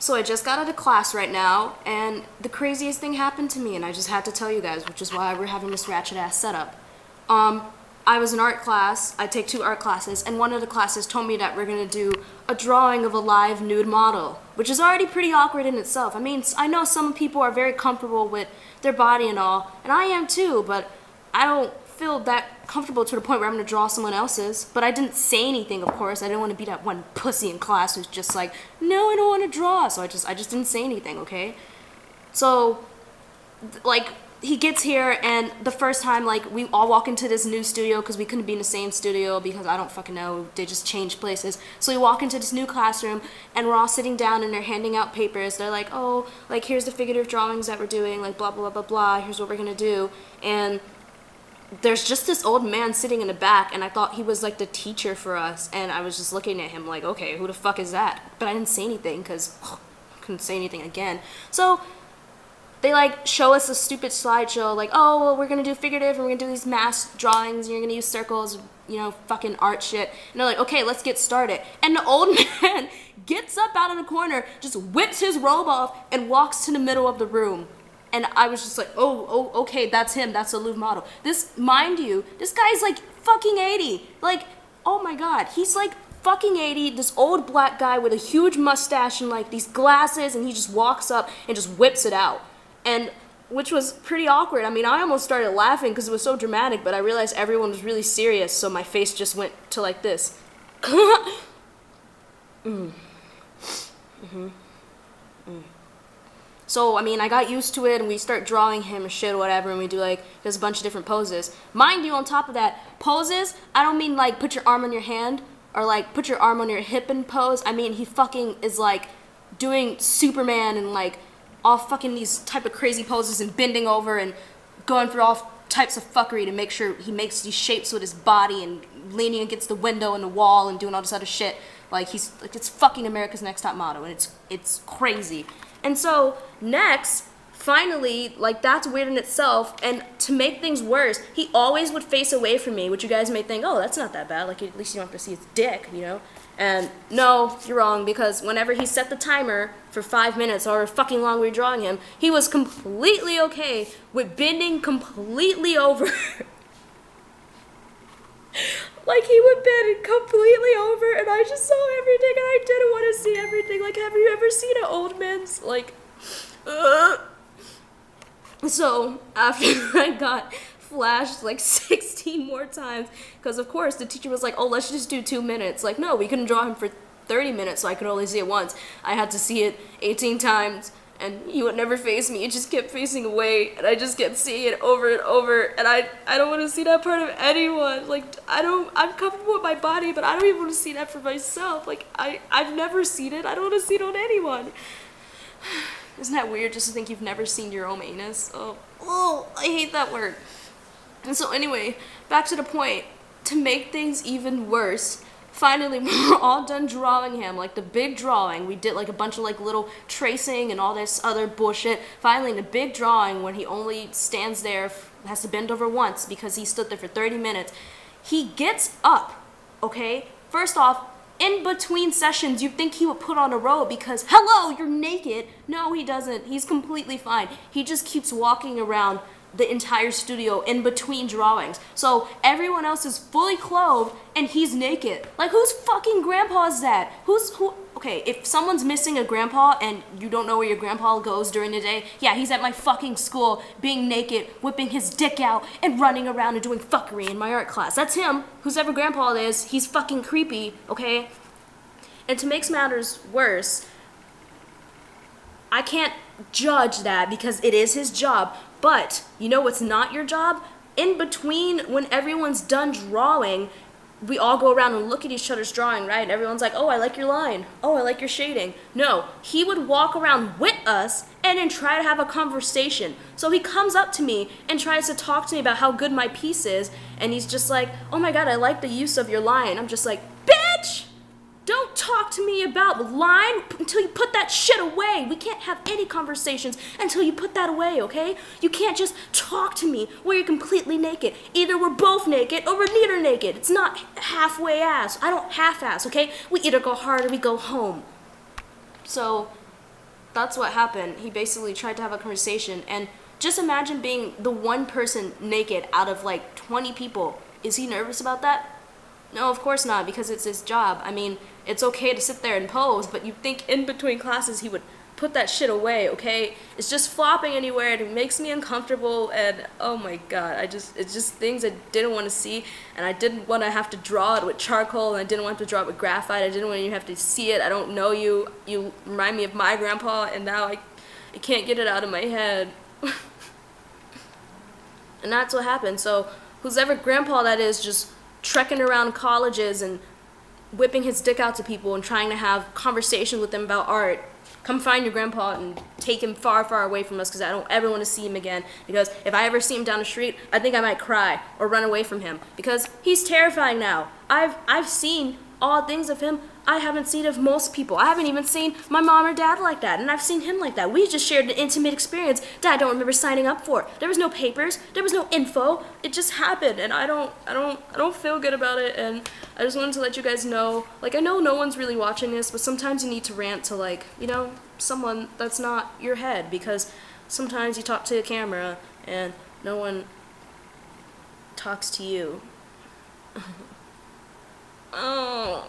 So I just got out of class right now, and the craziest thing happened to me, and I just had to tell you guys, which is why we're having this ratchet-ass setup. I was in art class, I take 2 art classes, and one of the classes told me that we're gonna do a drawing of a live nude model, which is already pretty awkward in itself. I mean, I know some people are very comfortable with their body and all, and I am too, but I don't feel that comfortable to the point where I'm gonna draw someone else's. But I didn't say anything, of course. I didn't want to be that one pussy in class who's just like, no, I don't want to draw. So I just didn't say anything, okay? So, like, he gets here, and the first time, like, we all walk into this new studio because we couldn't be in the same studio because I don't fucking know, they just changed places. So we walk into this new classroom, and we're all sitting down, and they're handing out papers. They're like, oh, like, here's the figurative drawings that we're doing, like, blah, blah, blah, blah, blah, here's what we're gonna do. And there's just this old man sitting in the back, and I thought he was like the teacher for us, and I was just looking at him like, okay, who the fuck is that? But I didn't say anything because I couldn't say anything again. So they like show us a stupid slideshow like, oh, well, we're gonna do figurative, and we're gonna do these mass drawings, and you're gonna use circles, you know, fucking art shit. And they're like, okay, let's get started. And the old man gets up out of the corner, just whips his robe off, and walks to the middle of the room. And I was just like, oh, okay, that's him. That's a Louvre model. This, mind you, this guy's like fucking 80. Like, oh my God, he's like fucking 80. This old black guy with a huge mustache and like these glasses, and he just walks up and just whips it out. And which was pretty awkward. I mean, I almost started laughing because it was so dramatic, but I realized everyone was really serious, so my face just went to like this. So, I mean, I got used to it, and we start drawing him and shit or whatever, and we do, like, there's a bunch of different poses. Mind you, on top of that, poses, I don't mean, like, put your arm on your hand, or, like, put your arm on your hip and pose. I mean, he fucking is, like, doing Superman and, like, all fucking these type of crazy poses and bending over and going through all types of fuckery to make sure he makes these shapes with his body and leaning against the window and the wall and doing all this other shit. Like, he's, like, it's fucking America's Next Top Model, and it's crazy. And so, next, finally, like, that's weird in itself, and to make things worse, he always would face away from me, which you guys may think, oh, that's not that bad, like, at least you don't have to see his dick, you know? And no, you're wrong, because whenever he set the timer for 5 minutes, or fucking long we were drawing him, he was completely okay with bending completely over. Like, he would bend completely over, and I just saw everything, and I didn't want to see everything. Like, have you ever seen an old man's, like, So, after I got flashed, like, 16 more times, because, of course, the teacher was like, oh, let's just do 2 minutes. Like, no, we couldn't draw him for 30 minutes, so I could only see it once. I had to see it 18 times. And he would never face me. He just kept facing away, and I just kept seeing it over and over. And I don't want to see that part of anyone. Like, I'm comfortable with my body, but I don't even want to see that for myself. Like, I've never seen it. I don't want to see it on anyone. Isn't that weird just to think you've never seen your own anus? Oh, I hate that word. And so anyway, back to the point. To make things even worse, finally, we were all done drawing him, like the big drawing. We did like a bunch of like little tracing and all this other bullshit. Finally, the big drawing, when he only stands there, has to bend over once because he stood there for 30 minutes. He gets up, okay? First off, in between sessions, you'd think he would put on a robe because, hello, you're naked. No, he doesn't. He's completely fine. He just keeps walking around the entire studio in between drawings. So everyone else is fully clothed and he's naked. Like, whose fucking grandpa is that? Okay, if someone's missing a grandpa and you don't know where your grandpa goes during the day, yeah, he's at my fucking school being naked, whipping his dick out and running around and doing fuckery in my art class. That's him. Whoever grandpa it is, he's fucking creepy, okay? And to make matters worse, I can't judge that because it is his job. But, you know what's not your job? In between, when everyone's done drawing, we all go around and look at each other's drawing, right? And everyone's like, oh, I like your line. Oh, I like your shading. No, he would walk around with us and then try to have a conversation. So he comes up to me and tries to talk to me about how good my piece is. And he's just like, oh my God, I like the use of your line. I'm just like, bitch! Don't talk to me about line until you put that shit away. We can't have any conversations until you put that away, okay? You can't just talk to me where you're completely naked. Either we're both naked or we're neither naked. It's not halfway ass. I don't half-ass, okay? We either go hard or we go home. So, that's what happened. He basically tried to have a conversation, and just imagine being the one person naked out of like 20 people. Is he nervous about that? No, of course not, because it's his job. I mean, it's okay to sit there and pose, but you'd think in between classes he would put that shit away, okay? It's just flopping anywhere, and it makes me uncomfortable, and oh my god, it's just things I didn't want to see, and I didn't want to have to draw it with charcoal, and I didn't want to draw it with graphite, I didn't want you to have to see it, I don't know you, you remind me of my grandpa, and now I can't get it out of my head. And that's what happened. So who's ever grandpa that is, just trekking around colleges and whipping his dick out to people and trying to have conversations with them about art, come find your grandpa and take him far, far away from us, because I don't ever want to see him again. Because if I ever see him down the street, I think I might cry or run away from him, because he's terrifying now. I've seen odd things of him I haven't seen of most people. I haven't even seen my mom or dad like that, and I've seen him like that. We just shared an intimate experience that I don't remember signing up for. There was no papers, there was no info. It just happened, and I don't feel good about it. And I just wanted to let you guys know. Like, I know no one's really watching this, but sometimes you need to rant to, like, you know, someone that's not your head, because sometimes you talk to a camera and no one talks to you. Oh.